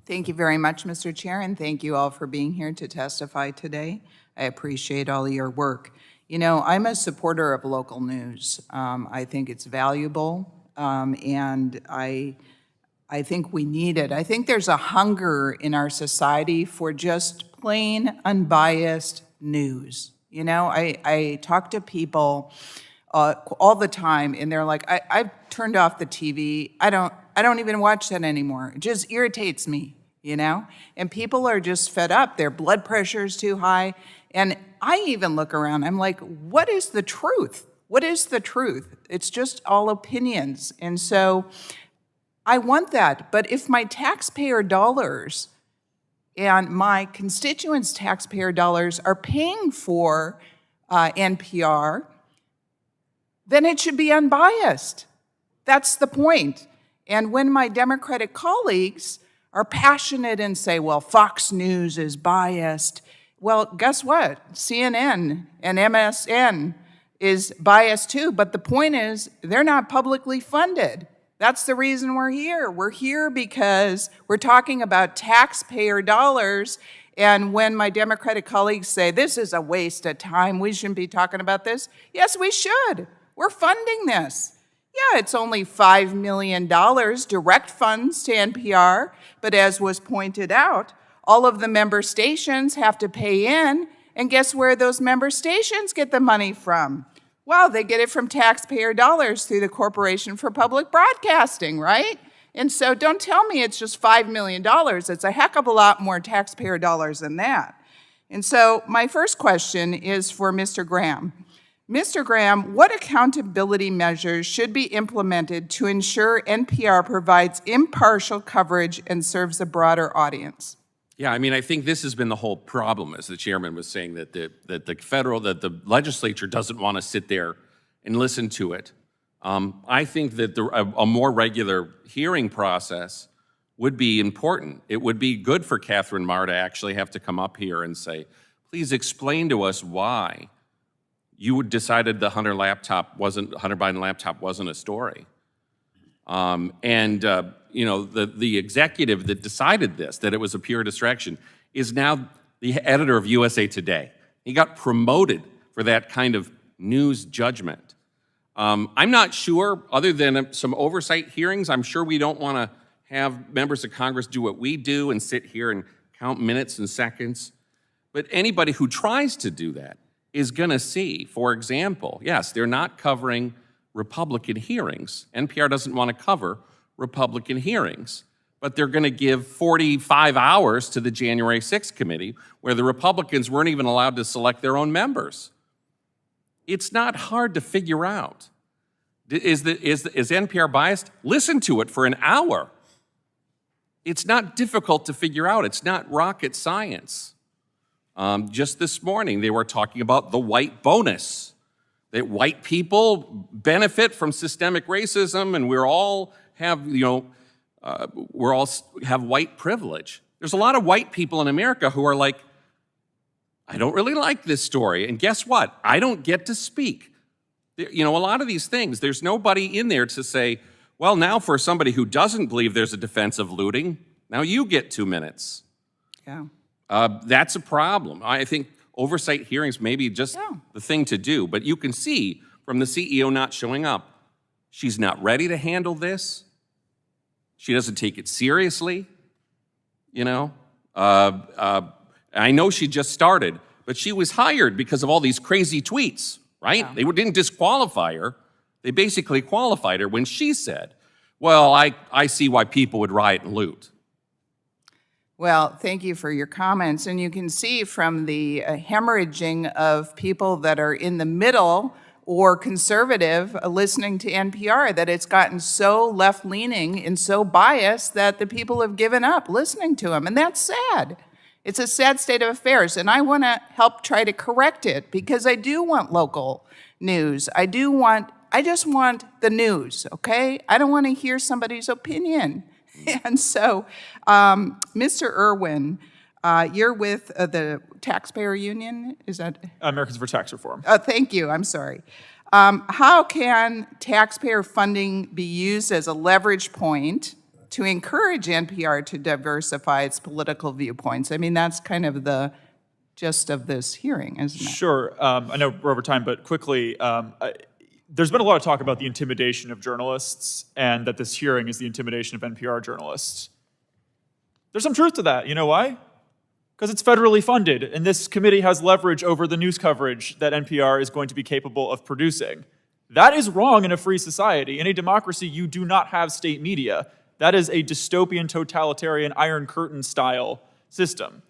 Thank you very much, Mr. Chair, and thank you all for being here to testify today. I appreciate all of your work. You know, I'm a supporter of local news. I think it's valuable, and I think we need it. I think there's a hunger in our society for just plain, unbiased news. You know, I talk to people all the time, and they're like, I've turned off the TV. I don't even watch that anymore. It just irritates me, you know? And people are just fed up. Their blood pressure is too high. And I even look around, I'm like, what is the truth? What is the truth? It's just all opinions. And so I want that. But if my taxpayer dollars and my constituents' taxpayer dollars are paying for NPR, then it should be unbiased. That's the point. And when my Democratic colleagues are passionate and say, well, Fox News is biased, well, guess what? CNN and MSN is biased too, but the point is they're not publicly funded. That's the reason we're here. We're here because we're talking about taxpayer dollars, and when my Democratic colleagues say this is a waste of time, we shouldn't be talking about this, yes, we should. We're funding this. Yeah, it's only $5 million direct funds to NPR, but as was pointed out, all of the member stations have to pay in, and guess where those member stations get the money from? Well, they get it from taxpayer dollars through the Corporation for Public Broadcasting, right? And so don't tell me it's just $5 million. It's a heck of a lot more taxpayer dollars than that. And so my first question is for Mr. Graham. Mr. Graham, what accountability measures should be implemented to ensure NPR provides impartial coverage and serves a broader audience? Yeah, I mean, I think this has been the whole problem, as the chairman was saying, that the legislature doesn't want to sit there and listen to it. I think that a more regular hearing process would be important. It would be good for Catherine Marr to actually have to come up here and say, please explain to us why you decided the Hunter Biden laptop wasn't a story. You know, the executive that decided this, that it was a pure distraction, is now the editor of USA Today. He got promoted for that kind of news judgment. I'm not sure, other than some oversight hearings, I'm sure we don't want to have members of Congress do what we do and sit here and count minutes and seconds. But anybody who tries to do that is going to see, for example, yes, they're not covering Republican hearings. NPR doesn't want to cover Republican hearings, but they're going to give 45 hours to the January 6th committee where the Republicans weren't even allowed to select their own members. It's not hard to figure out. Is NPR biased? Listen to it for an hour. It's not difficult to figure out. It's not rocket science. Just this morning, they were talking about the white bonus, that white people benefit from systemic racism, and we all have white privilege. There's a lot of white people in America who are like, I don't really like this story, and guess what? I don't get to speak. You know, a lot of these things, there's nobody in there to say, well, now for somebody who doesn't believe there's a defense of looting, now you get 2 minutes. Yeah. That's a problem. I think oversight hearings may be just the thing to do, but you can see from the CEO not showing up, she's not ready to handle this. She doesn't take it seriously, you know. I know she just started, but she was hired because of all these crazy tweets, right? Yeah. They didn't disqualify her. They basically qualified her when she said, well, I see why people would riot and loot. Well, thank you for your comments. And you can see from the hemorrhaging of people that are in the middle or conservative listening to NPR that it's gotten so left-leaning and so biased that the people have given up listening to them. And that's sad. It's a sad state of affairs. And I want to help try to correct it because I do want local news. I just want the news, okay? I don't want to hear somebody's opinion. And so, Mr. Irwin, you're with the Taxpayer Union, is that? Americans for Tax Reform. Thank you, I'm sorry. How can taxpayer funding be used as a leverage point to encourage NPR to diversify its political viewpoints. I mean, that's kind of the gist of this hearing, isn't it? Sure. I know we're over time, but quickly, there's been a lot of talk about the intimidation of journalists and that this hearing is the intimidation of NPR journalists. There's some truth to that. You know why? Because it's federally funded, and this committee has leverage over the news coverage that NPR is going to be capable of producing. That is wrong in a free society. In a democracy, you do not have state media. That is a dystopian, totalitarian, Iron Curtain style system.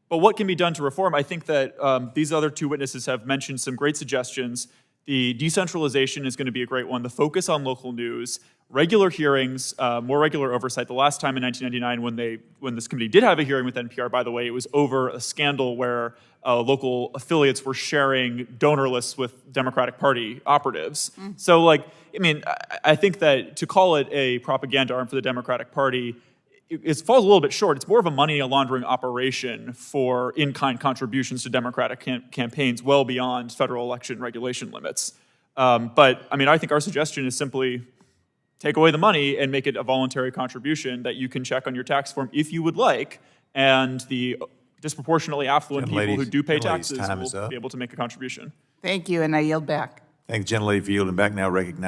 But what can be done to reform? I think that these other two witnesses have mentioned some great suggestions. The decentralization is going to be a great one. The focus on local news, regular hearings, more regular oversight. The last time in 1999 when this committee did have a hearing with NPR, by the way, it was over a scandal where local affiliates were sharing donor lists with Democratic Party operatives. So, I think that to call it a propaganda arm for the Democratic Party, it falls a little bit short. It's more of a money laundering operation for in-kind contributions to Democratic campaigns well beyond federal election regulation limits. I think our suggestion is simply take away the money and make it a voluntary contribution that you can check on your tax form if you would like, and the disproportionately affluent people who do pay taxes will be able to make a contribution. Thank you, and I yield back. Thank the gentlelady for yielding back. Now recognize